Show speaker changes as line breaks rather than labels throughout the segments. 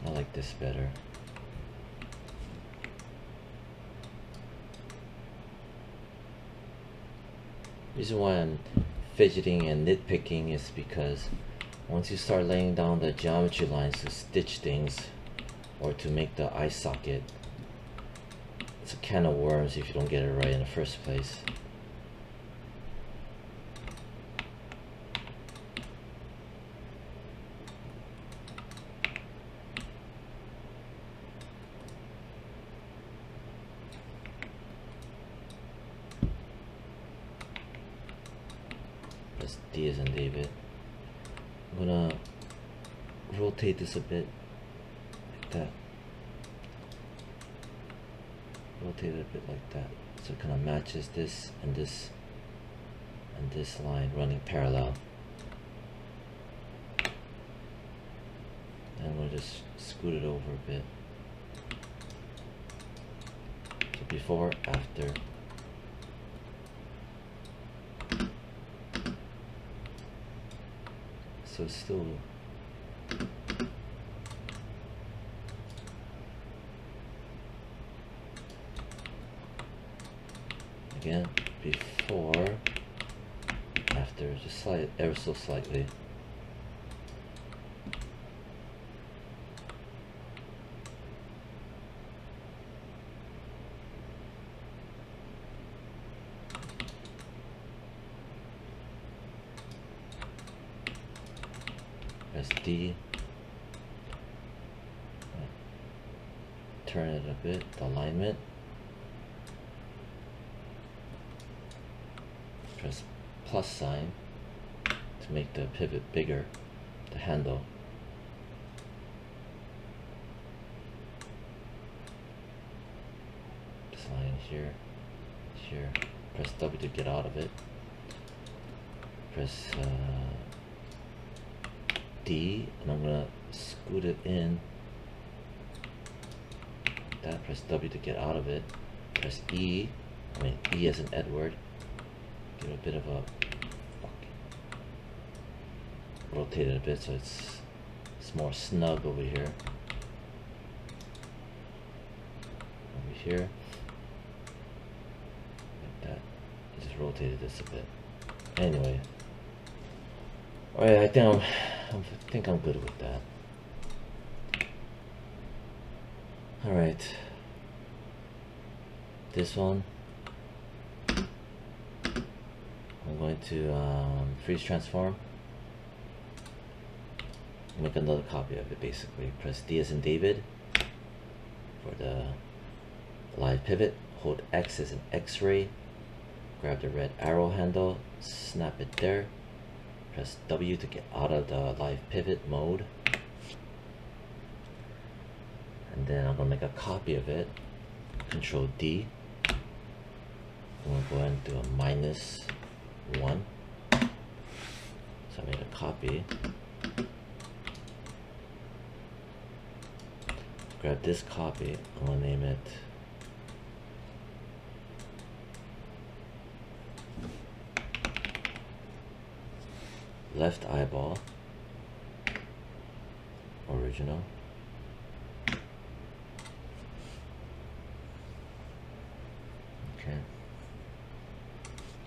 I like this better. Reason why I'm fidgeting and nitpicking is because once you start laying down the geometry lines to stitch things or to make the eye socket, it's a can of worms if you don't get it right in the first place. That's D as in David. I'm gonna rotate this a bit like that. Rotate it a bit like that, so it kind of matches this and this line running parallel. And we'll just scoot it over a bit. So before, after. So it's still again, before, after, just slide ever so slightly. Press D. Turn it a bit, the alignment. Press plus sign to make the pivot bigger, the handle. This line here, here. Press W to get out of it. Press D, and I'm gonna scoot it in. Like that. Press W to get out of it. Press E as in Edward. Give it a bit of a rotate it a bit so it's more snug over here. Over here. Like that. I just rotated this a bit. Anyway. Alright, I think I'm good with that. Alright. This one I'm going to freeze transform, make another copy of it. Basically press D as in David for the live pivot, hold X as an X-ray, grab the red arrow handle, snap it there, press W to get out of the live pivot mode, and then I'm going to make a copy of it. Control D, I'm going to go ahead and do a -1. So I made a copy. Grab this copy, I'm going to name it left eyeball original. Okay, I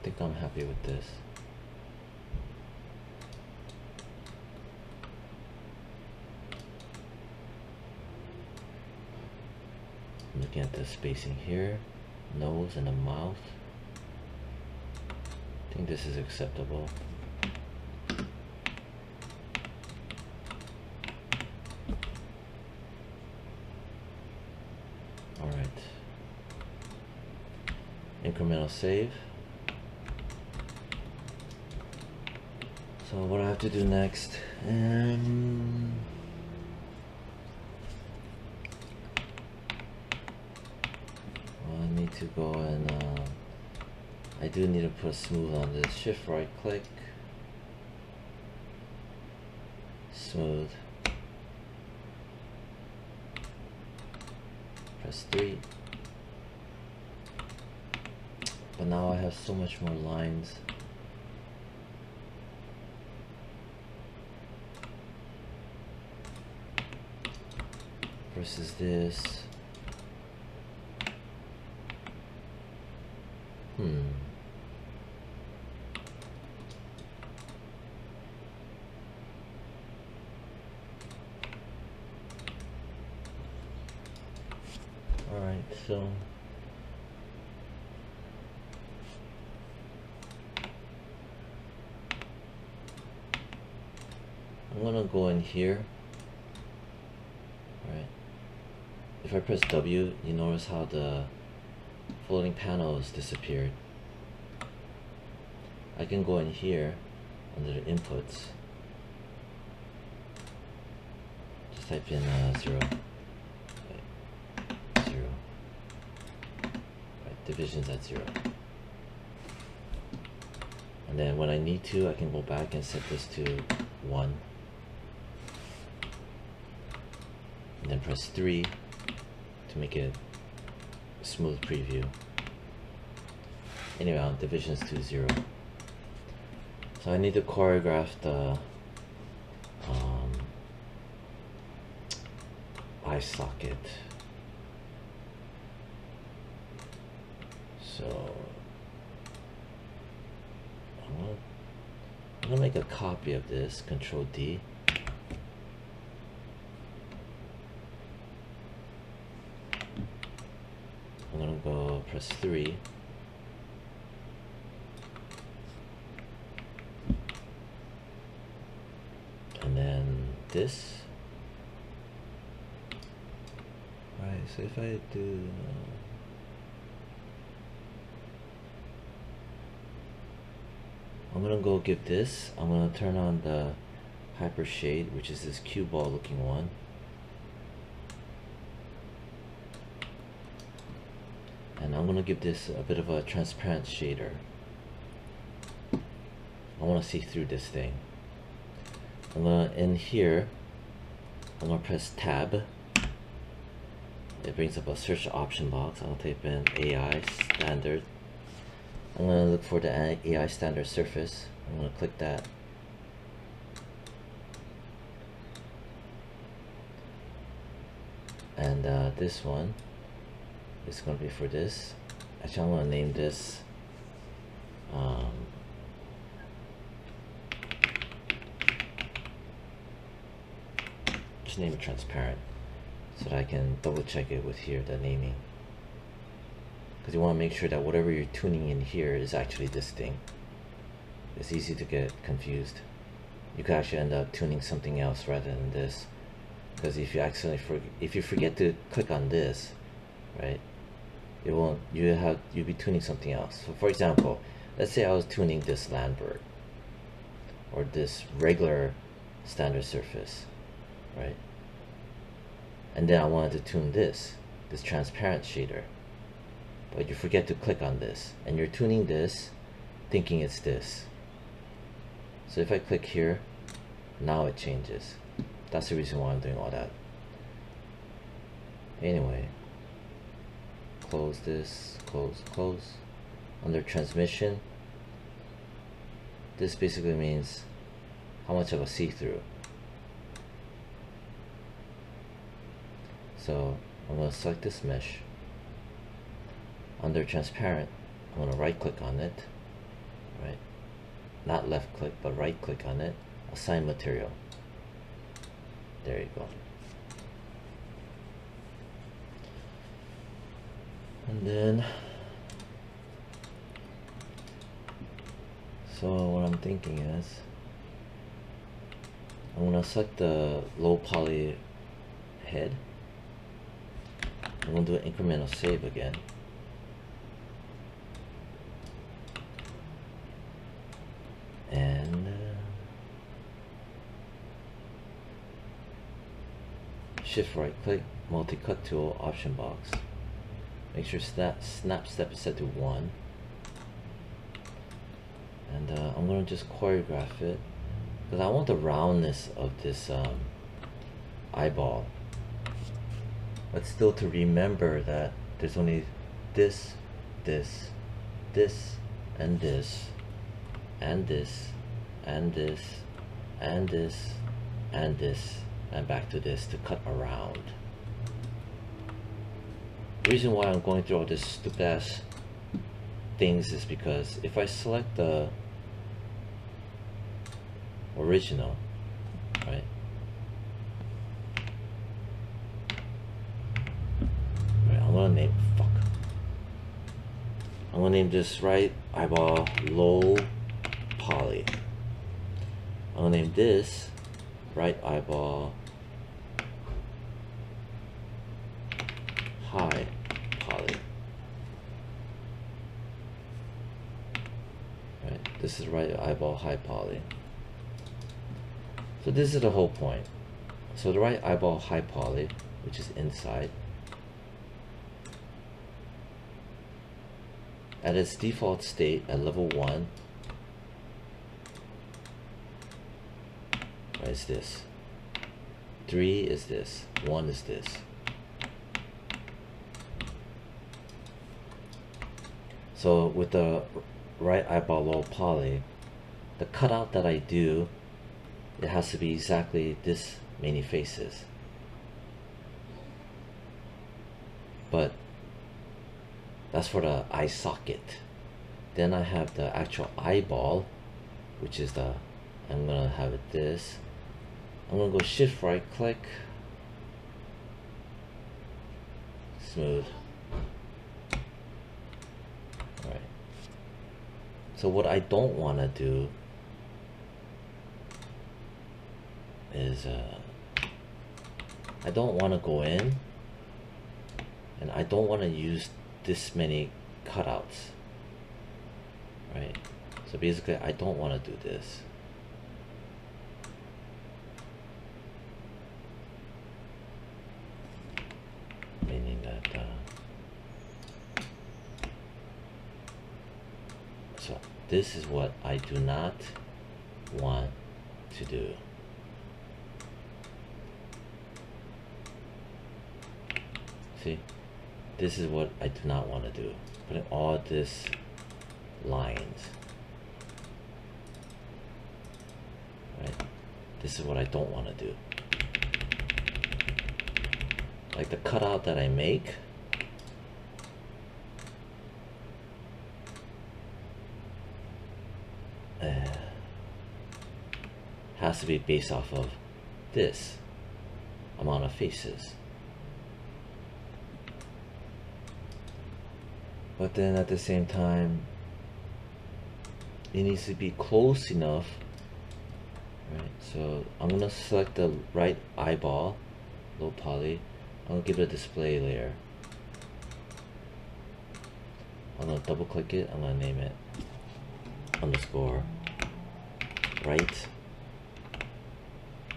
think I'm happy with this. I'm looking at the spacing here, nose and the mouth. I think this is acceptable. Alright. Incremental save. So what I have to do next, I need to go and I do need to put smooth on this. Shift right click, smooth, press 3. But now I have so much more lines. versus this. Alright, so I'm gonna go in here. Right. If I press W, you notice how the floating panels disappeared. I can go in here under the inputs. Just type in 0. Okay. 0. Right, divisions at 0. And then when I need to, I can go back and set this to 1. And then press 3 to make it a smooth preview. Anyway, divisions to 0. So I need to choreograph the eye socket. So I'm gonna make a copy of this. Control D. I'm gonna go press 3. And then this. Right, so if I do I'm gonna go give this, I'm gonna turn on the hyper shade, which is this cue ball looking one. And I'm gonna give this a bit of a transparent shader. I wanna see through this thing. I'm gonna, in here, I'm gonna press tab. It brings up a search option box. I'll type in AI standard. I'm gonna look for the AI standard surface. I'm gonna click that. And this one is gonna be for this. Actually, I'm gonna name this just name it transparent, so that I can double check it with here, the naming, because you want to make sure that whatever you're tuning in here is actually this thing. It's easy to get confused. You could actually end up tuning something else rather than this, because if you accidentally if you forget to click on this, right, it won't, you'll be tuning something else. So for example, let's say I was tuning this Lambert or this regular standard surface, right? And then I wanted to tune this transparent shader, but you forget to click on this, and you're tuning this thinking it's this. So if I click here, now it changes. That's the reason why I'm doing all that. Anyway, close this, close. Under transmission, this basically means how much of a see-through. So I'm going to select this mesh. Under transparent, I'm going to right click on it, right? Not left click, but right click on it. Assign material. There you go. And then, so what I'm thinking is, I'm going to select the low poly head. I'm going to do an incremental save again. And shift right click, multi-cut tool, option box. Make sure snap step is set to 1. And I'm going to just choreograph it, because I want the roundness of this eyeball. But still to remember that there's only this, this, this, and this, and this, and this, and this, and this, and back to this to cut around. The reason why I'm going through all this stupid ass things is because if I select the original, right? Right, I'm gonna name I'm gonna name this right eyeball low poly. I'm gonna name this right eyeball high poly. Right, this is right eyeball high poly. So this is the whole point. So the right eyeball high poly, which is inside, at its default state at level 1, right, is this. 3 is this. 1 is this. So with the right eyeball low poly, the cutout that I do, it has to be exactly this many faces. But that's for the eye socket. Then I have the actual eyeball, which is the, I'm gonna have it this. I'm gonna go shift right click, smooth. Alright. So what I don't wanna do is I don't wanna go in and I don't wanna use this many cutouts, right? So basically I don't want to do this. Meaning that so this is what I do not want to do. See? This is what I do not want to do. Putting all this lines. Right? This is what I don't want to do. Like the cutout that I make, has to be based off of this amount of faces. But then at the same time, it needs to be close enough, right? So I'm gonna select the right eyeball, low poly. I'm gonna give it a display layer. I'm gonna double click it. I'm gonna name it underscore right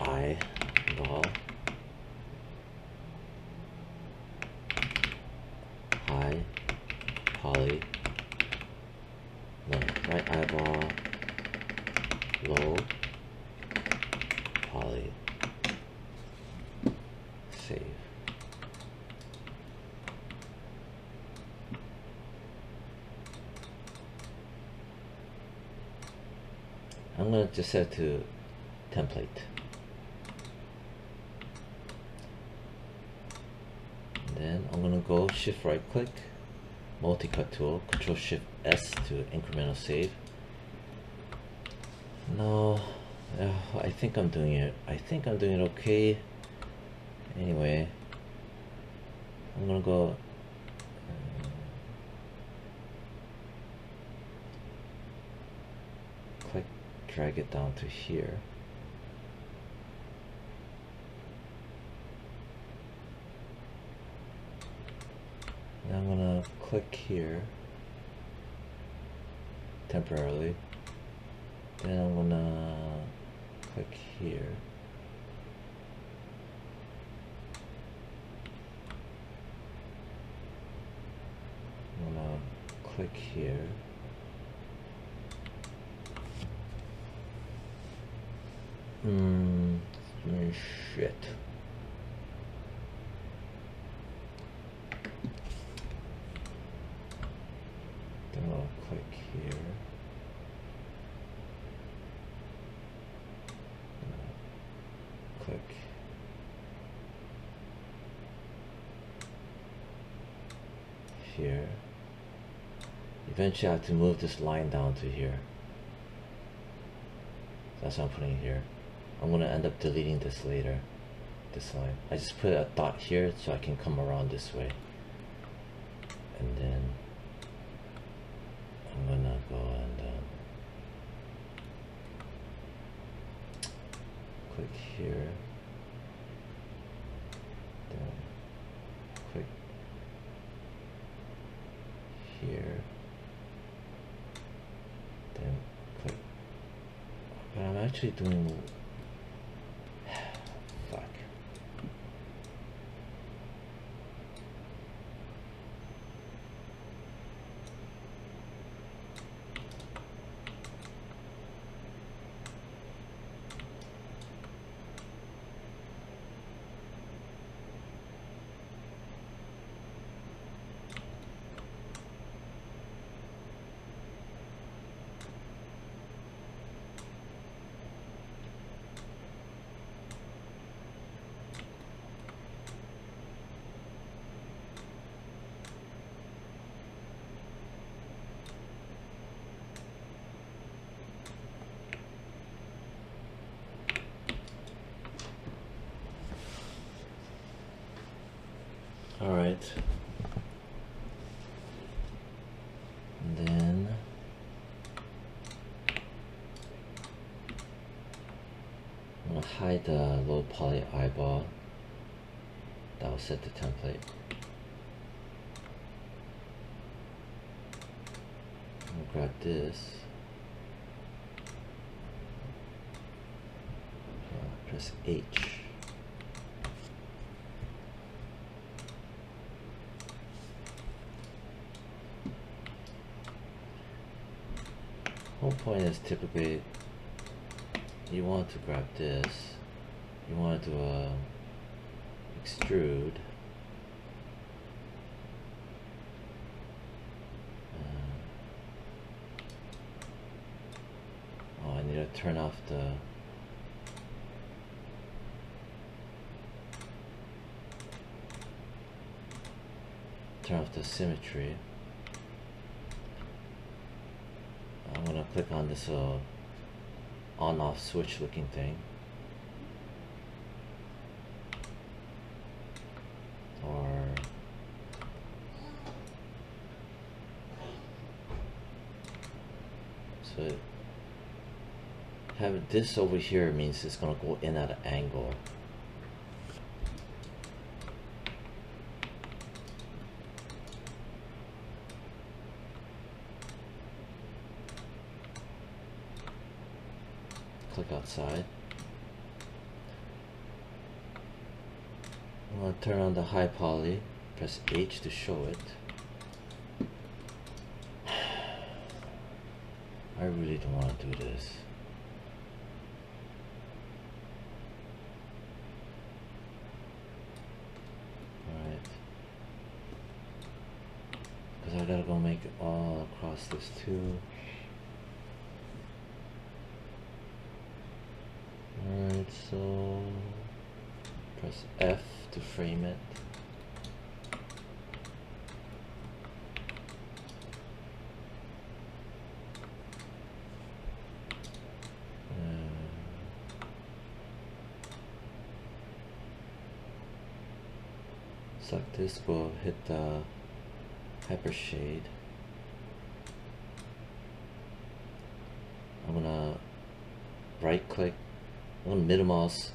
eyeball high poly, no, right eyeball low poly, save. I'm gonna just set to template. And then I'm gonna go shift right click, multi-cut tool, control shift S to incremental save. No, I think I'm doing it. I think I'm doing it okay. Anyway, I'm gonna go click, drag it down to here. And I'm gonna click here temporarily. Then I'm gonna click here. I'm gonna click here. Shit. Then I'll click here. Click. here. Eventually I have to move this line down to here. That's what I'm putting here. I'm gonna end up deleting this later. This line. I just put a dot here so I can come around this way. And then I'm gonna go and click here. Then click here. Then click. But I'm actually doing fuck. All right. And then I'm gonna hide the low poly eyeball. That will set the template. I'm gonna grab this. Press H. Whole point is typically you want to grab this, you want to extrude, oh, I need to turn off the symmetry. I'm gonna click on this on-off switch looking thing, or so having this over here means it's gonna go in at an angle. Click outside. I'm going to turn on the high poly, press H to show it. I really don't want to do this. Alright. Because I gotta go make it all across this too. Alright, so press F to frame it. Select this, go hit the hyper shade. I'm gonna right click. I'm going to middle mouse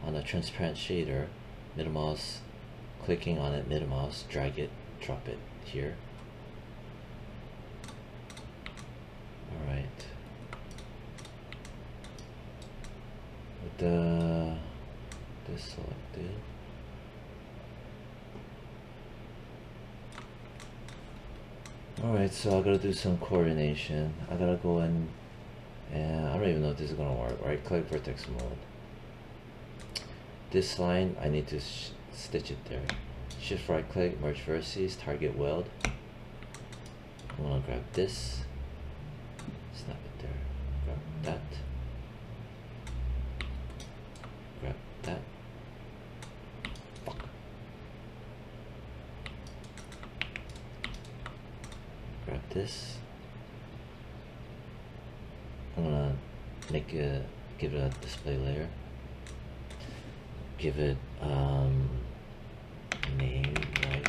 on a transparent shader, middle mouse, clicking on it, middle mouse, drag it, drop it here. Alright. With this selected. Alright, so I gotta do some coordination. I gotta go in. And I don't even know if this is gonna work. Right click, vertex mode. This line, I need to stitch it there. Shift right click, merge vertices, target weld. I'm gonna grab this, snap it there, grab that, grab that. Fuck. this. I'm gonna give it a display layer. Give it name, right?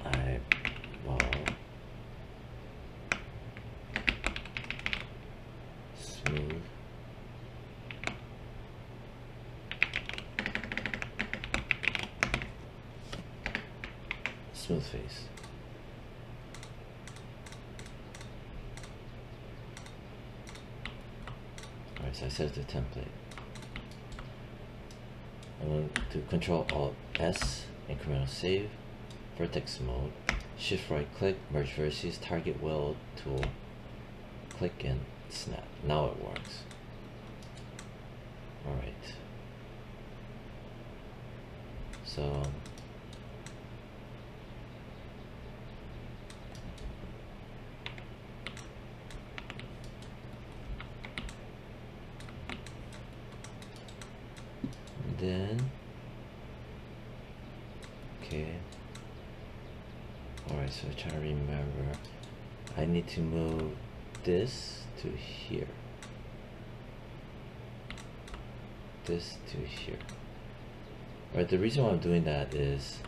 Eyeball. Smooth. Smooth face. Alright, so I set it to template. I'm going to Control Alt S, incremental save, vertex mode, shift right click, merge vertices, target weld tool, click and snap. Now it works. Alright. So then okay. Alright, so I try to remember. I need to move this to here. This to here. Right, the reason why I'm doing that is,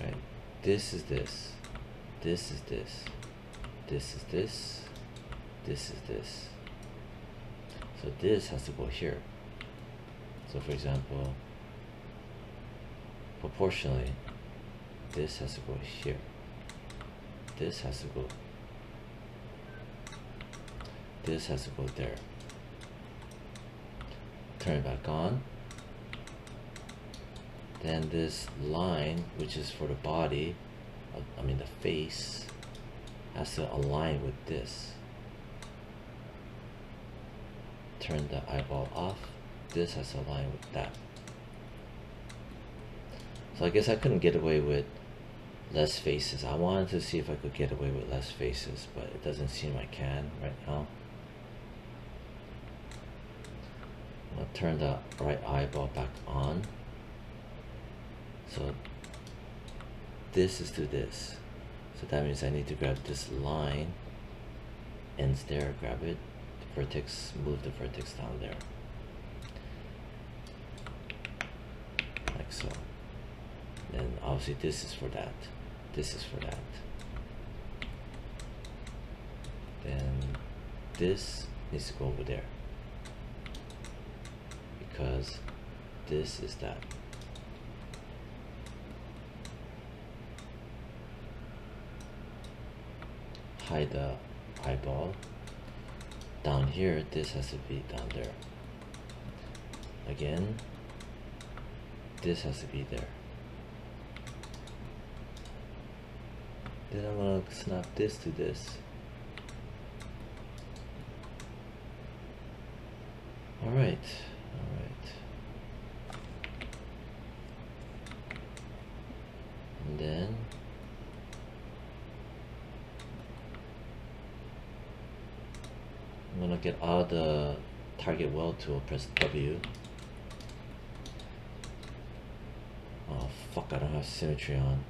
right, this is this. This is this. This is this. This is this. So this has to go here. So for example, proportionally, this has to go here. This has to go. This has to go there. Turn it back on. Then this line, which is for the body, I mean the face, has to align with this. Turn the eyeball off. This has to align with that. So I guess I couldn't get away with less faces. I wanted to see if I could get away with less faces, but it doesn't seem I can right now. I'm gonna turn the right eyeball back on. So this is to this. So that means I need to grab this line, ends there, grab it, the vertex, move the vertex down there. Like so. Then obviously this is for that. This is for that. Then this needs to go over there. Because this is that. Hide the eyeball. Down here, this has to be down there. Again, this has to be there. Then I'm gonna snap this to this. Alright, alright. And then I'm gonna get out of the target weld tool, press W. Oh fuck, I don't have symmetry on.